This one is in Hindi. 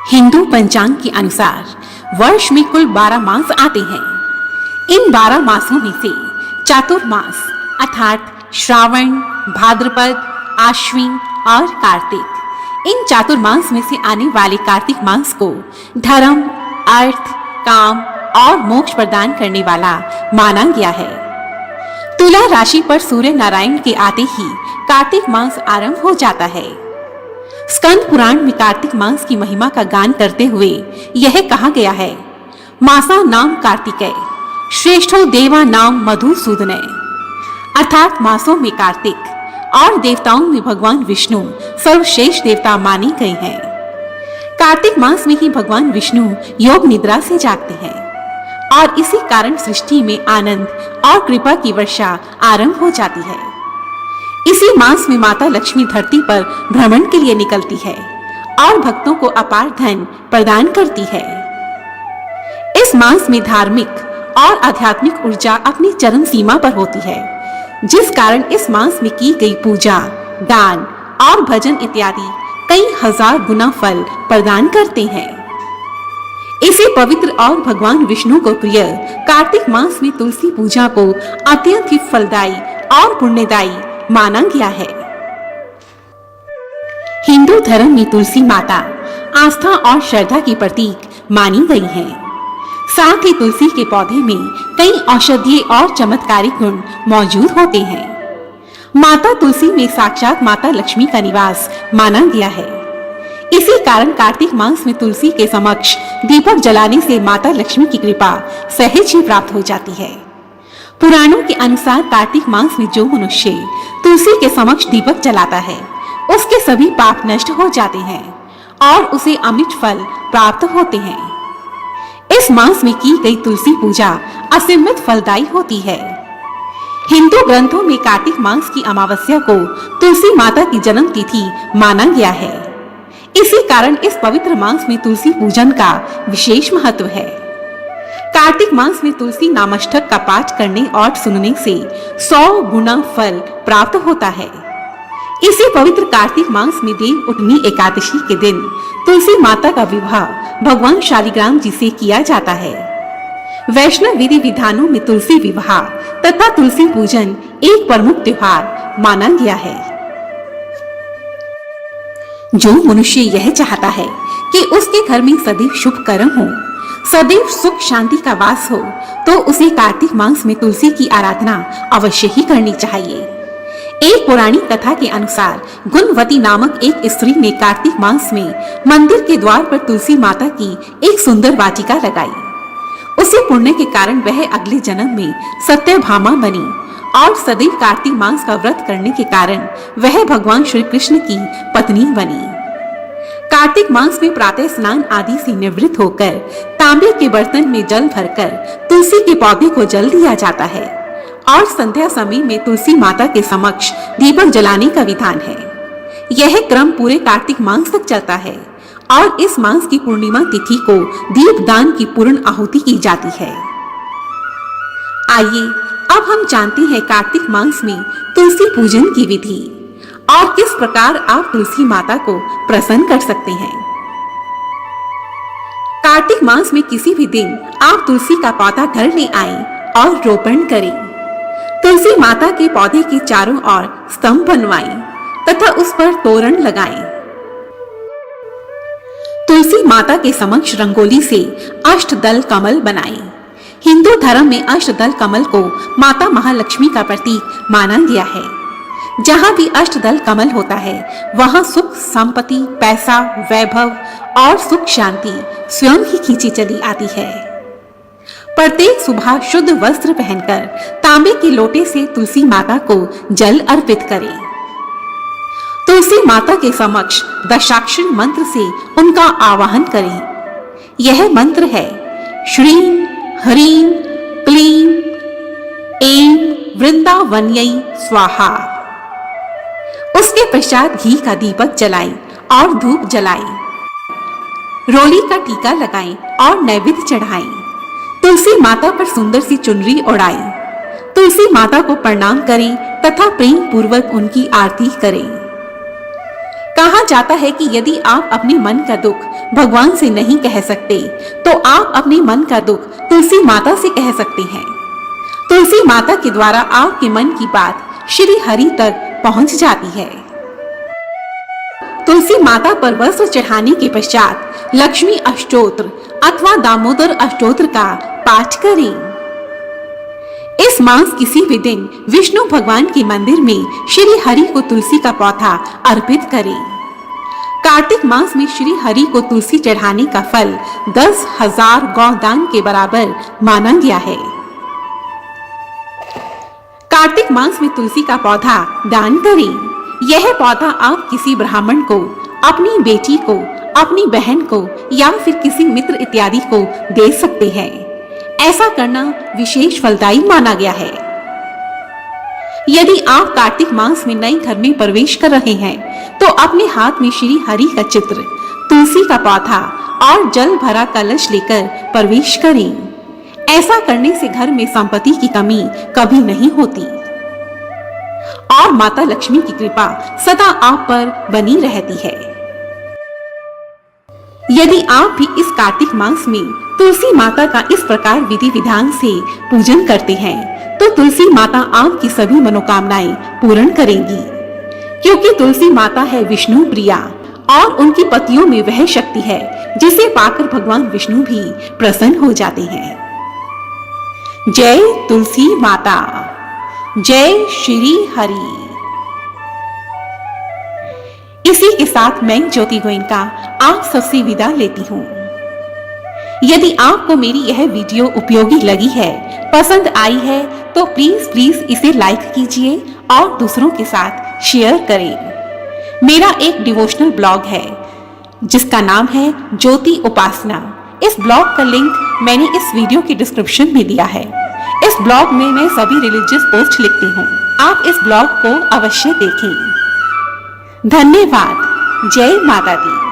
हिंदू पंचांग के अनुसार वर्ष में कुल 12 मास आते हैं। इन 12 मासों में से चातुर्मास अर्थात श्रावण, भाद्रपद, आश्विन और कार्तिक, इन चातुर्मास में से आने वाले कार्तिक मास को धर्म, अर्थ, काम और मोक्ष प्रदान करने वाला माना गया है। तुला राशि पर सूर्य नारायण के आते ही कार्तिक मास आरंभ हो जाता है। स्कंद पुराण में कार्तिक मास की महिमा का गान करते हुए यह कहा गया है, मासा नाम कार्तिकेय श्रेष्ठो देवा नाम मधुसूदनय, अर्थात मासों में कार्तिक और देवताओं में भगवान विष्णु सर्वश्रेष्ठ देवता माने गए हैं। कार्तिक मास में ही भगवान विष्णु योग निद्रा से जागते हैं और इसी कारण सृष्टि में आनंद और कृपा की वर्षा आरंभ हो जाती है। इसी मास में माता लक्ष्मी धरती पर भ्रमण के लिए निकलती है और भक्तों को अपार धन प्रदान करती है। इस मास में धार्मिक और आध्यात्मिक ऊर्जा अपनी चरम सीमा पर होती है, जिस कारण इस मास में की गई पूजा, दान और भजन इत्यादि कई हजार गुना फल प्रदान करते हैं। इसी पवित्र और भगवान विष्णु को प्रिय कार्तिक मास में तुलसी पूजा को अत्यंत ही फलदायी और पुण्यदायी माना गया है। हिंदू धर्म में तुलसी माता आस्था और श्रद्धा की प्रतीक मानी गई है। साथ ही तुलसी के पौधे में कई औषधीय और चमत्कारिक गुण मौजूद होते हैं। माता तुलसी में साक्षात माता लक्ष्मी का निवास माना गया है। इसी कारण कार्तिक मास में तुलसी के समक्ष दीपक जलाने से माता लक्ष्मी की कृपा सहज ही प्राप्त हो जाती है। पुराणों के अनुसार कार्तिक मास में जो मनुष्य तुलसी के समक्ष दीपक जलाता है, उसके सभी पाप नष्ट हो जाते हैं और उसे अमित फल प्राप्त होते हैं। इस मास में की गई तुलसी पूजा असीमित फलदायी होती है। हिंदू ग्रंथों में कार्तिक मास की अमावस्या को तुलसी माता की जन्म तिथि माना गया है। इसी कारण इस पवित्र मास में तुलसी पूजन का विशेष महत्व है। कार्तिक मास में तुलसी नामाष्टक का पाठ करने और सुनने से 100 गुना फल प्राप्त होता है। इसी पवित्र कार्तिक मास में देव उठनी एकादशी के दिन तुलसी माता का विवाह भगवान शालिग्राम जी से किया जाता है। वैष्णव विधि विधानों में तुलसी विवाह तथा तुलसी पूजन एक प्रमुख त्योहार माना गया है। जो मनुष्य यह चाहता है कि उसके घर में सदैव शुभ कर्म हो, सदैव सुख शांति का वास हो, तो उसे कार्तिक मास में तुलसी की आराधना अवश्य ही करनी चाहिए। एक पौराणिक कथा के अनुसार गुणवती नामक एक स्त्री ने कार्तिक मास में मंदिर के द्वार पर तुलसी माता की एक सुंदर वाटिका लगाई। उसे पुण्य के कारण वह अगले जन्म में सत्यभामा बनी और सदैव कार्तिक मास का व्रत करने के कारण वह भगवान श्री कृष्ण की पत्नी बनी। कार्तिक मास में प्रातः स्नान आदि से निवृत्त होकर तांबे के बर्तन में जल भरकर तुलसी के पौधे को जल दिया जाता है और संध्या समय में तुलसी माता के समक्ष दीपक जलाने का विधान है। यह क्रम पूरे कार्तिक मास तक चलता है और इस मास की पूर्णिमा तिथि को दीप दान की पूर्ण आहुति की जाती है। आइए अब हम जानते हैं कार्तिक मास में तुलसी पूजन की विधि और किस प्रकार आप तुलसी माता को प्रसन्न कर सकते हैं। कार्तिक मास में किसी भी दिन आप तुलसी का पौधा घर ले आएं और रोपण करें। तुलसी माता के पौधे के चारों ओर स्तंभ बनवाएं तथा उस पर तोरण लगाएं। तुलसी माता के समक्ष रंगोली से अष्टदल कमल बनाएं। हिंदू धर्म में अष्टदल कमल को माता महालक्ष्मी का प्रतीक माना गया है। जहाँ भी अष्टदल कमल होता है, वहाँ सुख, संपत्ति, पैसा, वैभव और सुख शांति स्वयं ही खींची चली आती है। प्रत्येक सुबह शुद्ध वस्त्र पहनकर तांबे के लोटे से तुलसी माता को जल अर्पित करें। तुलसी माता के समक्ष दशाक्षर मंत्र से उनका आवाहन करें। यह मंत्र है श्रीं ह्रीं क्लीं ऐं वृंदावन्यै स्वाहा। उसके पश्चात घी का दीपक जलाएं और धूप जलाएं। रोली का टीका लगाएं और नैवेद्य चढ़ाएं। तुलसी माता पर सुंदर सी चुनरी ओढ़ाएं। तुलसी माता को प्रणाम करें तथा प्रेम पूर्वक उनकी आरती करें। कहा जाता है कि यदि आप अपने मन का दुख भगवान से नहीं कह सकते तो आप अपने मन का दुख तुलसी माता से कह सकते हैं। तुलसी माता के द्वारा आपके मन की बात श्री हरि तक पहुंच जाती है। तुलसी माता पर वस्त्र चढ़ाने के पश्चात लक्ष्मी अष्टोत्र अथवा दामोदर अष्टोत्र का पाठ करें। इस मास किसी भी दिन विष्णु भगवान के मंदिर में श्री हरि को तुलसी का पौधा अर्पित करें। कार्तिक मास में श्री हरि को तुलसी चढ़ाने का फल 10,000 गौदान के बराबर माना गया है। कार्तिक मास में तुलसी का पौधा दान करें। यह पौधा आप किसी ब्राह्मण को, अपनी बेटी को, अपनी बहन को या फिर किसी मित्र इत्यादि को दे सकते हैं। ऐसा करना विशेष फलदायी माना गया है। यदि आप कार्तिक मास में नए घर में प्रवेश कर रहे हैं तो अपने हाथ में श्री हरि का चित्र, तुलसी का पौधा और जल भरा कलश लेकर प्रवेश करें। ऐसा करने से घर में संपत्ति की कमी कभी नहीं होती और माता लक्ष्मी की कृपा सदा आप पर बनी रहती है। यदि आप भी इस कार्तिक मास में तुलसी माता का इस प्रकार विधि विधान से पूजन करते हैं तो तुलसी माता आपकी सभी मनोकामनाएं पूर्ण करेंगी, क्योंकि तुलसी माता है विष्णु प्रिया और उनकी पतियों में वह शक्ति है जिसे पाकर भगवान विष्णु भी प्रसन्न हो जाते हैं। जय तुलसी माता, जय श्री हरि। इसी के साथ मैं ज्योति गोयनका आप सबसे विदा लेती हूँ। यदि आपको मेरी यह वीडियो उपयोगी लगी है, पसंद आई है तो प्लीज इसे लाइक कीजिए और दूसरों के साथ शेयर करें। मेरा एक डिवोशनल ब्लॉग है जिसका नाम है ज्योति उपासना। इस ब्लॉग का लिंक मैंने इस वीडियो की डिस्क्रिप्शन में दिया है। इस ब्लॉग में मैं सभी रिलीजियस पोस्ट लिखती हूँ। आप इस ब्लॉग को अवश्य देखें। धन्यवाद। जय माता दी।